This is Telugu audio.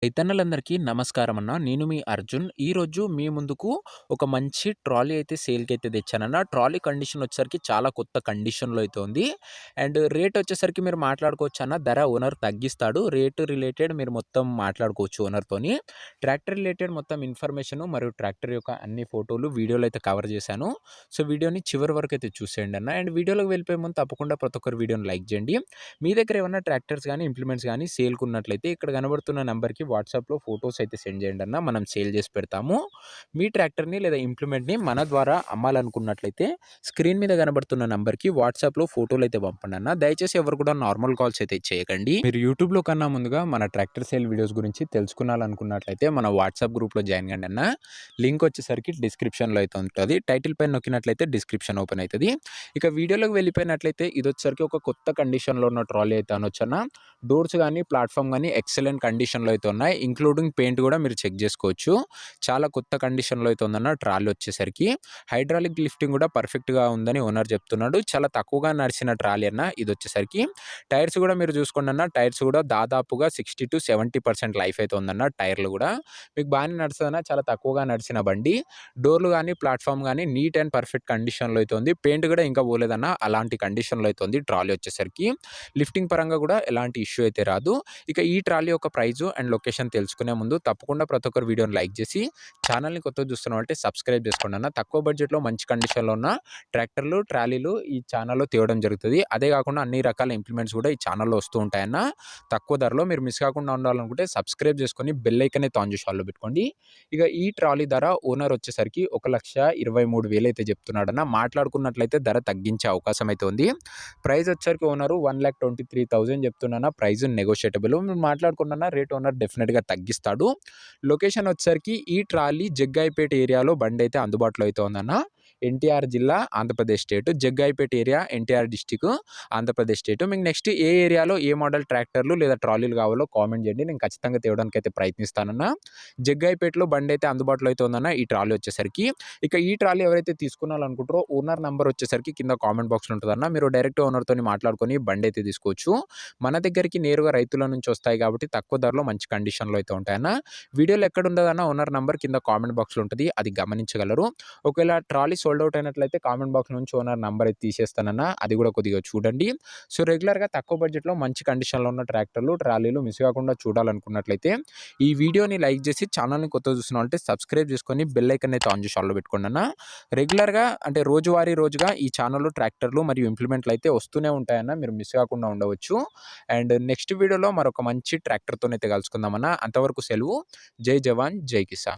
రైతన్నలందరికీ నమస్కారం అన్న. నేను మీ అర్జున్. ఈరోజు మీ ముందుకు ఒక మంచి ట్రాలీ అయితే సేల్‌కైతే తెచ్చానన్న. ట్రాలీ కండిషన్ వచ్చేసరికి చాలా కొత్త కండిషన్‌లో అయితే ఉంది. అండ్ రేట్ వచ్చేసరికి మీరు మాట్లాడుకోవచ్చన్న. ధర ఓనర్ తగ్గిస్తాడు. రేట్ రిలేటెడ్ మీరు మొత్తం మాట్లాడుకోవచ్చు ఓనర్‌తోని. ట్రాక్టర్ రిలేటెడ్ మొత్తం ఇన్ఫర్మేషను మరియు ట్రాక్టర్ యొక్క అన్ని ఫోటోలు, వీడియోలు అయితే కవర్ చేశాను. సో, వీడియోని చివరి వరకు అయితే చూసేయండి అన్న. అండ్ వీడియోలోకి వెళ్ళిపోయే ముందు తప్పకుండా ప్రతి ఒక్కరు వీడియోని లైక్ చేయండి. మీ దగ్గర ఏమన్నా ట్రాక్టర్స్ గానీ, ఇంప్లిమెంట్స్ గానీ సేల్‌కున్నట్లయితే ఇక్కడ కనబడుతున్న నంబర్‌కి వాట్సాప్‌లో ఫోటోస్ అయితే సెండ్ చేయండి అన్న. మనం సేల్ చేసి పెడతాము. మీ ట్రాక్టర్‌ని లేదా ఇంప్లిమెంట్‌ని మన ద్వారా అమ్మాలనుకున్నట్లయితే స్క్రీన్ మీద కనబడుతున్న నంబర్‌కి వాట్సాప్‌లో ఫోటోలు అయితే పంపండి అన్న. దయచేసి ఎవరు కూడా నార్మల్ కాల్స్ అయితే చేయకండి. మీరు యూట్యూబ్‌లో కన్నా ముందుగా మన ట్రాక్టర్ సేల్ వీడియోస్ గురించి తెలుసుకోవాలనుకున్నట్లయితే మన వాట్సాప్ గ్రూప్‌లో జాయిన్ కండి అన్న. లింక్ వచ్చేసరికి డిస్క్రిప్షన్‌లో అయితే ఉంటది. టైటిల్ పైన నొక్కినట్లయితే డిస్క్రిప్షన్ ఓపెన్ అయితది. ఇక వీడియోలోకి వెళ్ళిపోయినట్లయితే ఇదొచ్చేసరికి ఒక కొత్త కండిషన్‌లో ఉన్న ట్రాలీ అయితే అనొచ్చన్న. డోర్స్ గానీ, ప్లాట్‌ఫార్మ్ గానీ ఎక్సలెంట్ కండిషన్‌లో అయితే ఉన్నాయి. ఇంక్లూడింగ్ పెయింట్ కూడా మీరు చెక్ చేసుకోవచ్చు. చాలా కొత్త కండిషన్‌లో అయితే ఉందన్న ట్రాలీ వచ్చేసరికి. హైడ్రాలిక్ లిఫ్టింగ్ కూడా పర్ఫెక్ట్‌గా ఉందని ఓనర్ చెప్తున్నాడు. చాలా తక్కువగా నడిచిన ట్రాలీ అన్న ఇదొచ్చేసరికి. టైర్స్ కూడా మీరు చూసుకోండన్న. టైర్స్ కూడా దాదాపుగా 60-70% లైఫ్ అయితే ఉందన్న టైర్లు కూడా. మీకు బాగానే నడుస్తదన్న. చాలా తక్కువగా నడిచిన బండి. డోర్లు గానీ, ప్లాట్‌ఫార్మ్ గానీ నీట్ అండ్ పర్ఫెక్ట్ కండిషన్‌లో అయితే ఉంది. పెయింట్ కూడా ఇంకా పోలేదన్న. అలాంటి కండిషన్‌లో అయితే ఉంది ట్రాలీ వచ్చేసరికి. లిఫ్టింగ్ పరంగా కూడా ఎలాంటి ఇష్యూ అయితే రాదు. ఇక ఈ ట్రాలీ యొక్క ప్రైజు అండ్ లొకేషన్ తెలుసుకునే ముందు తప్పకుండా ప్రతి ఒక్కరు వీడియోని లైక్ చేసి ఛానల్‌ని కొత్తగా చూస్తున్నామంటే సబ్స్క్రైబ్ చేసుకోండి అన్న. తక్కువ బడ్జెట్‌లో మంచి కండిషన్‌లో ఉన్న ట్రాక్టర్లు, ట్రాలీలు ఈ ఛానల్‌లో తేవడం జరుగుతది. అదే కాకుండా అన్ని రకాల ఇంప్లిమెంట్స్ కూడా ఈ ఛానల్‌లో వస్తూ ఉంటాయన్న. తక్కువ ధరలో మీరు మిస్ కాకుండా ఉండాలనుకుంటే సబ్స్క్రైబ్ చేసుకొని బెల్ ఐకాన్ అయితే ఆన్ చేసి ఆల్‌లో పెట్టుకోండి. ఇక ఈ ట్రాలీ ధర ఓనర్ వచ్చేసరికి 1,23,000 అయితే చెప్తున్నాడన్న. మాట్లాడుకున్నట్లయితే ధర తగ్గించే అవకాశం అయితే ఉంది. ప్రైస్ వచ్చేసరికి ఓనరు 1,23,000 చెప్తున్నా. ప్రైస్ నెగోషియేటబుల్. మీరు మాట్లాడుకున్న రేట్ ఓనర్ డెఫినిట్‌గా తగ్గిస్తాడు. లొకేషన్ వచ్చేసరికి ఈ ట్రాలీ జగ్గాయిపేట ఏరియాలో బండైతే అందుబాటులో అయితే ఉందన్న. ఎన్టీఆర్ జిల్లా, Andhra Pradesh state. Jaggayyapeta area, NTR district, Andhra Pradesh state. మీకు నెక్స్ట్ ఏ ఏరియాలో ఏ మోడల్ ట్రాక్టర్లు లేదా ట్రాలీలు కావాలో కామెంట్ చేయండి. నేను ఖచ్చితంగా తేవడానికైతే ప్రయత్నిస్తానన్న. జగ్గాయిపేటలో బండైతే అందుబాటులో అయితే ఉందన్న ఈ ట్రాలీ వచ్చేసరికి. ఇక ఈ ట్రాలీ ఎవరైతే తీసుకోవాలనుకుంటారో ఓనర్ నంబర్ వచ్చేసరికి కింద కామెంట్ బాక్స్‌లో ఉంటదన్న. మీరు డైరెక్ట్ ఓనర్‌తోని మాట్లాడుకొని బండైతే తీసుకోవచ్చు. మన దగ్గరికి నేరుగా రైతుల నుంచి వస్తాయి కాబట్టి తక్కువ ధరలో మంచి కండిషన్‌లో అయితే ఉంటాయన్న. వీడియోలో ఎక్కడ ఉండదన్న ఓనర్ నంబర్ కింద కామెంట్ బాక్స్‌లో ఉంటది. అది గమనించగలరు. ఒకవేళ ట్రాలీ సోల్డ్ అవుట్ అయినట్లయితే కామెంట్ బాక్స్ నుంచి ఓనర్ నంబర్ అయితే తీసేస్తానన్న. అది కూడా కొద్దిగా చూడండి. సో, రెగ్యులర్‌గా తక్కువ బడ్జెట్‌లో మంచి కండిషన్‌లో ఉన్న ట్రాక్టర్లు, ట్రాలీలు మిస్ కాకుండా చూడాలనుకున్నట్లయితే ఈ వీడియోని లైక్ చేసి ఛానల్‌ని కొత్తగా చూస్తున్నారంటే సబ్స్క్రైబ్ చేసుకొని బెల్ ఐకాన్ అయితే ఆన్ చేసి ఆల్‌లో పెట్టుకోండి అన్న. రెగ్యులర్‌గా అంటే రోజుగా ఈ ఛానల్‌లో ట్రాక్టర్లు మరియు ఇంప్లిమెంట్లు అయితే వస్తూనే ఉంటాయన్న. మీరు మిస్ కాకుండా ఉండవచ్చు. అండ్ నెక్స్ట్ వీడియోలో మరొక మంచి ట్రాక్టర్‌తోనైతే కలుసుకుందామన్న. అంతవరకు సెలవు. జై జవాన్, జై కిసాన్.